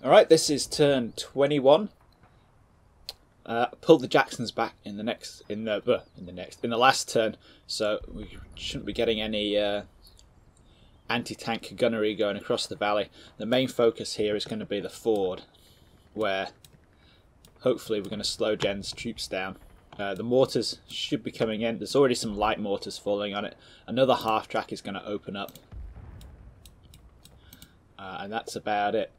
Alright, this is turn 21. Pulled the Jacksons back in the last turn, so we shouldn't be getting any anti-tank gunnery going across the valley. The main focus here is going to be the ford, where hopefully we're going to slow Jen's troops down. The mortars should be coming in. There's already some light mortars falling on it. Another half track is going to open up, and that's about it.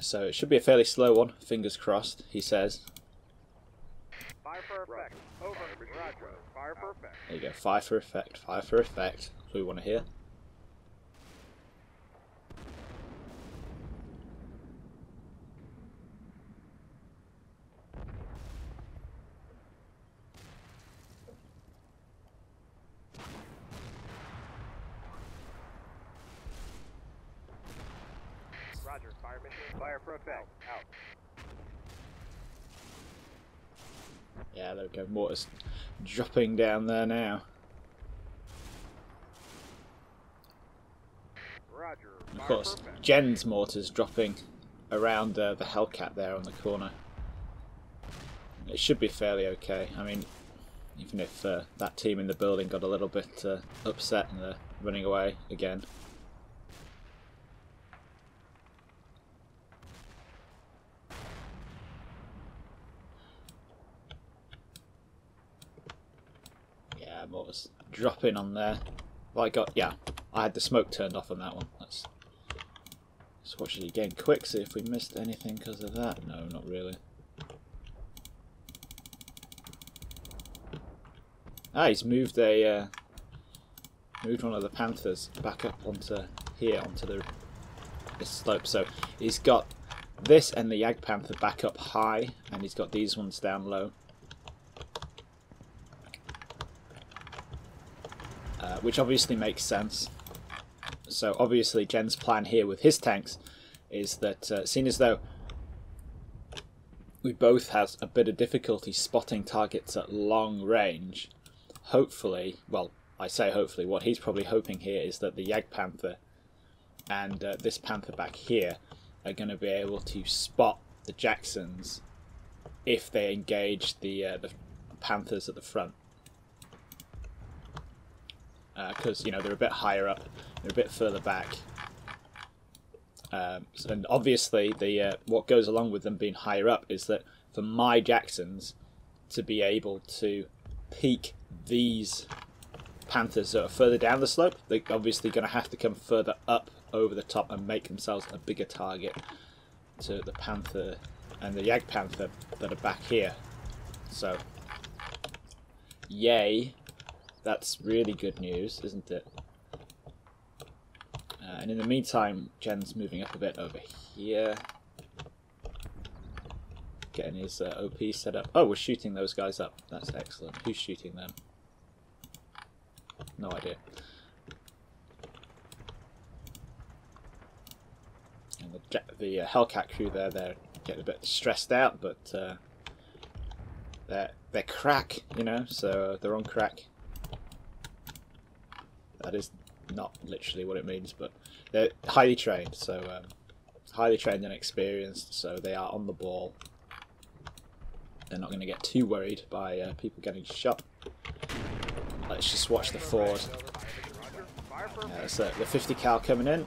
So it should be a fairly slow one, fingers crossed, he says. Fire for effect. Over. Roger. Fire for effect. There you go, fire for effect, fire for effect. That's what we want to hear. Roger. Fire mission. Fire for effect. Out. Yeah, there we go, mortars dropping down there now. Roger. And of course, Jen's mortars dropping around the Hellcat there on the corner. It should be fairly okay. I mean, even if that team in the building got a little bit upset and they're running away again. Yeah, mortars dropping on there. Well, I had the smoke turned off on that one. Let's watch it again quick, see if we missed anything because of that. No, not really. Ah, he's moved one of the Panthers back up onto here, onto this slope. So he's got this and the Jagdpanther back up high, and he's got these ones down low. Which obviously makes sense. So obviously Jen's plan here with his tanks is that, seeing as though we both have a bit of difficulty spotting targets at long range, hopefully, well, I say hopefully, what he's probably hoping here is that the Jagdpanther and this Panther back here are going to be able to spot the Jacksons if they engage the Panthers at the front. Because, you know, they're a bit higher up, they're a bit further back. And obviously, what goes along with them being higher up is that for my Jacksons to be able to peek these Panthers that are further down the slope, they're obviously going to have to come further up over the top and make themselves a bigger target to the Panther and the Jagdpanther that are back here. So, yay. That's really good news, isn't it? And in the meantime, Jen's moving up a bit over here. Getting his OP set up. Oh, we're shooting those guys up. That's excellent. Who's shooting them? No idea. And the Hellcat crew there, they're getting a bit stressed out, but they're crack, you know, so they're on crack. That is not literally what it means, but they're highly trained, so highly trained and experienced, so they are on the ball. They're not going to get too worried by people getting shot. Let's just watch the ford. So the 50 cal coming in.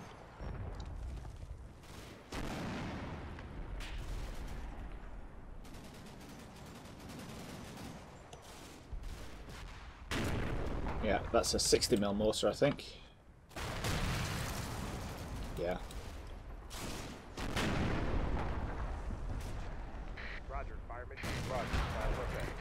Yeah, that's a 60mm mortar, I think. Yeah. Roger. Fire mission. Roger. Fire for effect.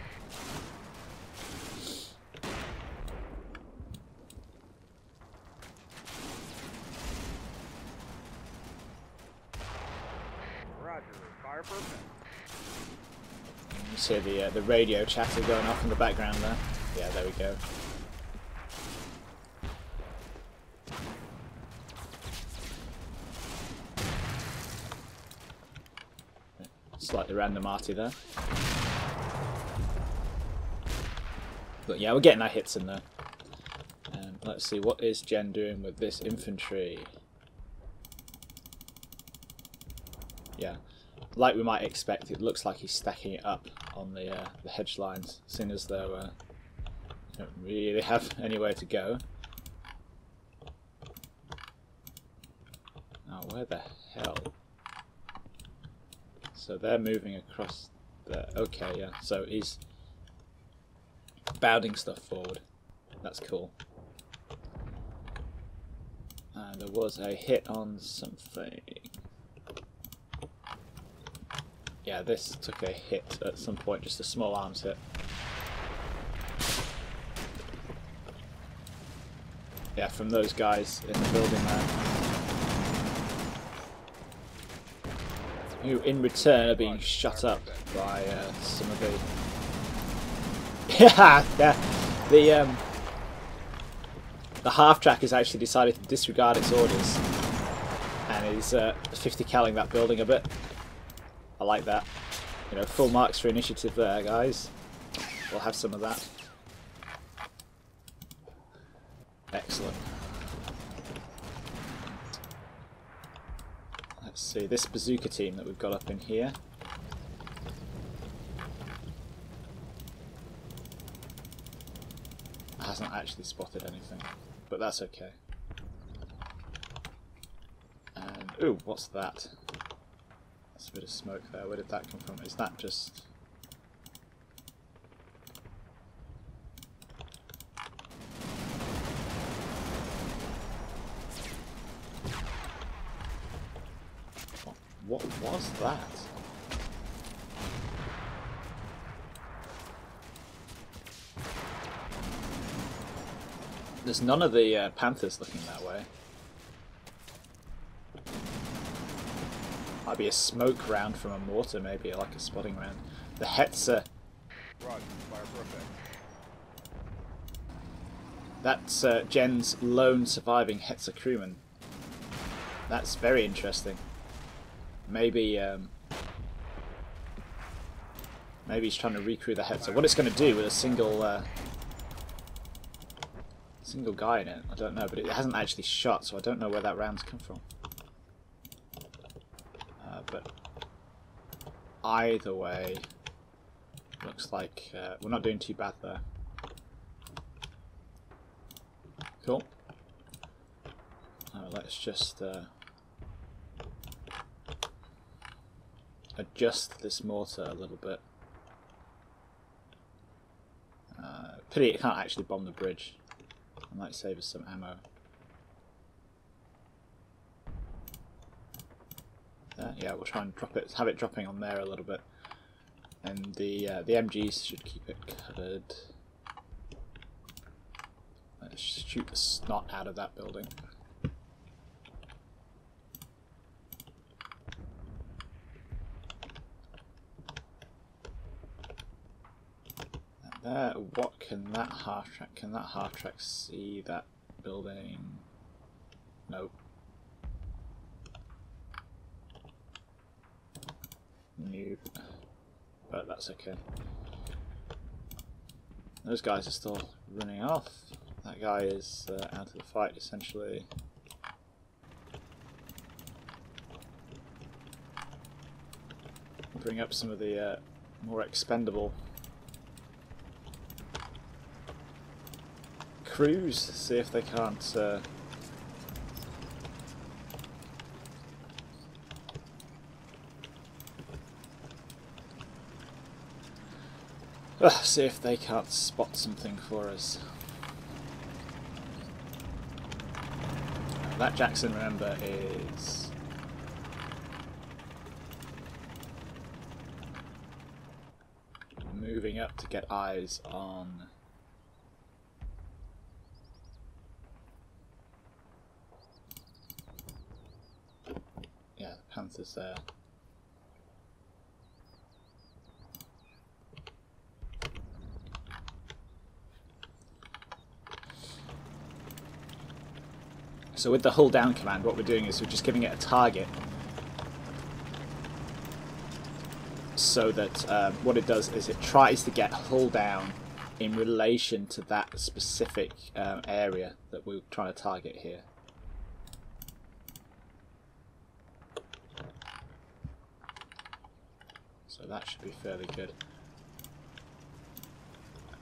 Roger. Fire for effect. You see the radio chatter going off in the background there. Yeah, there we go. Slightly random arty there. But yeah, we're getting our hits in there. Let's see, what is Jen doing with this infantry? yeah, like we might expect, it looks like he's stacking it up on the hedge lines, seeing as though they don't really have anywhere to go. Now, where the hell? So they're moving across there. Okay, yeah. So he's bounding stuff forward. That's cool. And there was a hit on something. Yeah, this took a hit at some point, just a small arms hit. Yeah, from those guys in the building there. Who in return are being shut up by some of the... yeah, the half-track has actually decided to disregard its orders and is 50 calling that building a bit. I like that. You know, full marks for initiative there, guys. We'll have some of that. Excellent. Let's see, this bazooka team that we've got up in here. Hasn't actually spotted anything, but that's okay. And ooh, what's that? That's a bit of smoke there. Where did that come from? Is that just... What was that? There's none of the Panthers looking that way. Might be a smoke round from a mortar, maybe, or like a spotting round. The Hetzer. That's Jen's lone surviving Hetzer crewman. That's very interesting. Maybe maybe he's trying to recrew the Hetzer. What it's going to do with a single guy in it, I don't know, but it hasn't actually shot, so I don't know where that round's come from. But either way, looks like we're not doing too bad there. Cool. Let's just adjust this mortar a little bit. Pity it can't actually bomb the bridge. I might save us some ammo. Yeah, we'll try and drop it, have it dropping on there a little bit, and the MGs should keep it covered. Let's shoot the snot out of that building. There, what can that half track? Can that half track see that building? Nope. Nope. But that's okay. Those guys are still running off. That guy is out of the fight essentially. Bring up some of the more expendable crews, see if they can't see if they can't spot something for us. That Jackson, remember, is moving up to get eyes on the Panthers there. So with the hull down command, what we're doing is we're just giving it a target, so that what it does is it tries to get hull down in relation to that specific area that we're trying to target here. So that should be fairly good.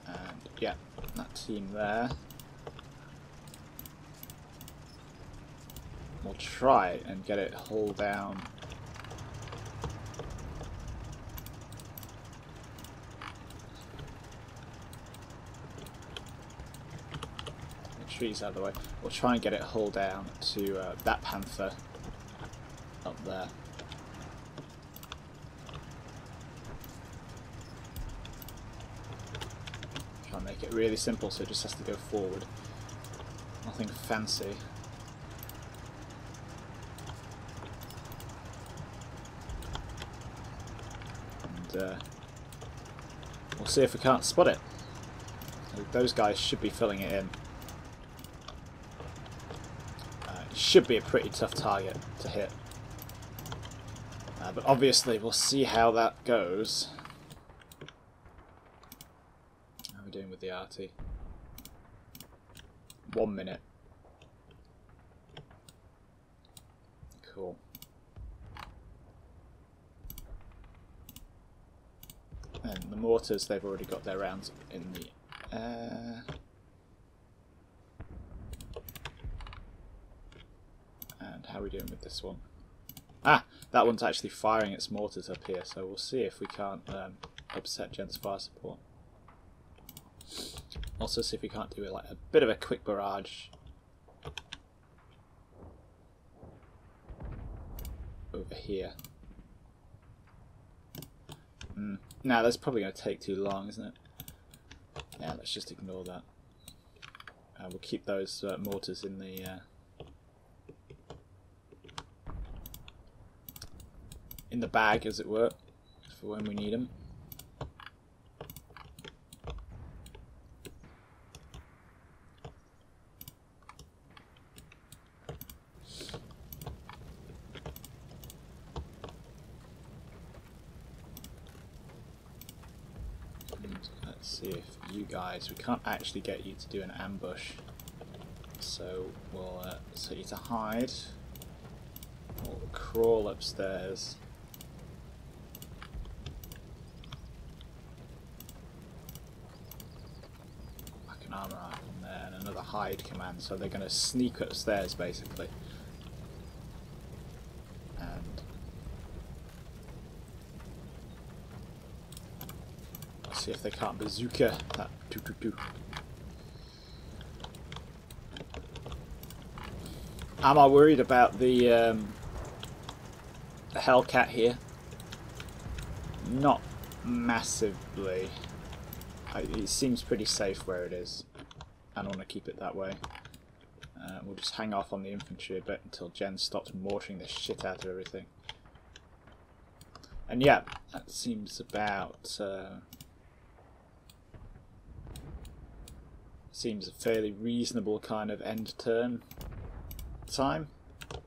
And yeah, that team there. We'll try and get it hull down. The trees out of the way. We'll try and get it hull down to that panther up there. Try and make it really simple so it just has to go forward. Nothing fancy. We'll see if we can't spot it. Those guys should be filling it in. It should be a pretty tough target to hit. But obviously we'll see how that goes. How are we doing with the RT? 1 minute. Cool. And the mortars, they've already got their rounds in the air. And how are we doing with this one? Ah! That one's actually firing its mortars up here, so we'll see if we can't upset Jen's fire support. Also see if we can't do like a bit of a quick barrage over here. Now that's probably going to take too long, isn't it? Yeah, let's just ignore that. We'll keep those mortars in the bag, as it were, for when we need them. Let's see if you guys, we can't actually get you to do an ambush, so we'll set you to hide. We'll crawl upstairs. Like an armor rifle there, and another hide command, so they're going to sneak upstairs basically. See if they can't bazooka that 222. Am I worried about the Hellcat here? Not massively. It seems pretty safe where it is, and I want to keep it that way. We'll just hang off on the infantry a bit until Jen stops mortaring the shit out of everything. And yeah, that seems about... seems a fairly reasonable kind of end turn time.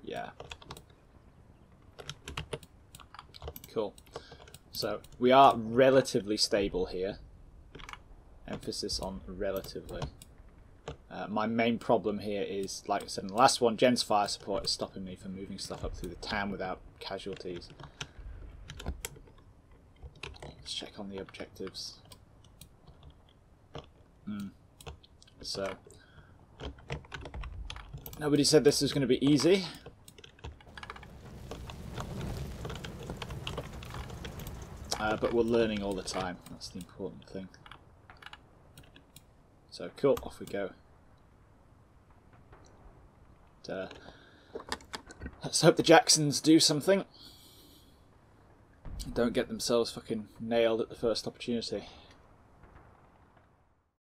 Yeah. Cool. So we are relatively stable here. Emphasis on relatively. My main problem here is, like I said in the last one, Jen's fire support is stopping me from moving stuff up through the town without casualties. Let's check on the objectives. So, nobody said this was going to be easy. But we're learning all the time. That's the important thing. So, cool, off we go. Let's hope the Jacksons do something. Don't get themselves fucking nailed at the first opportunity.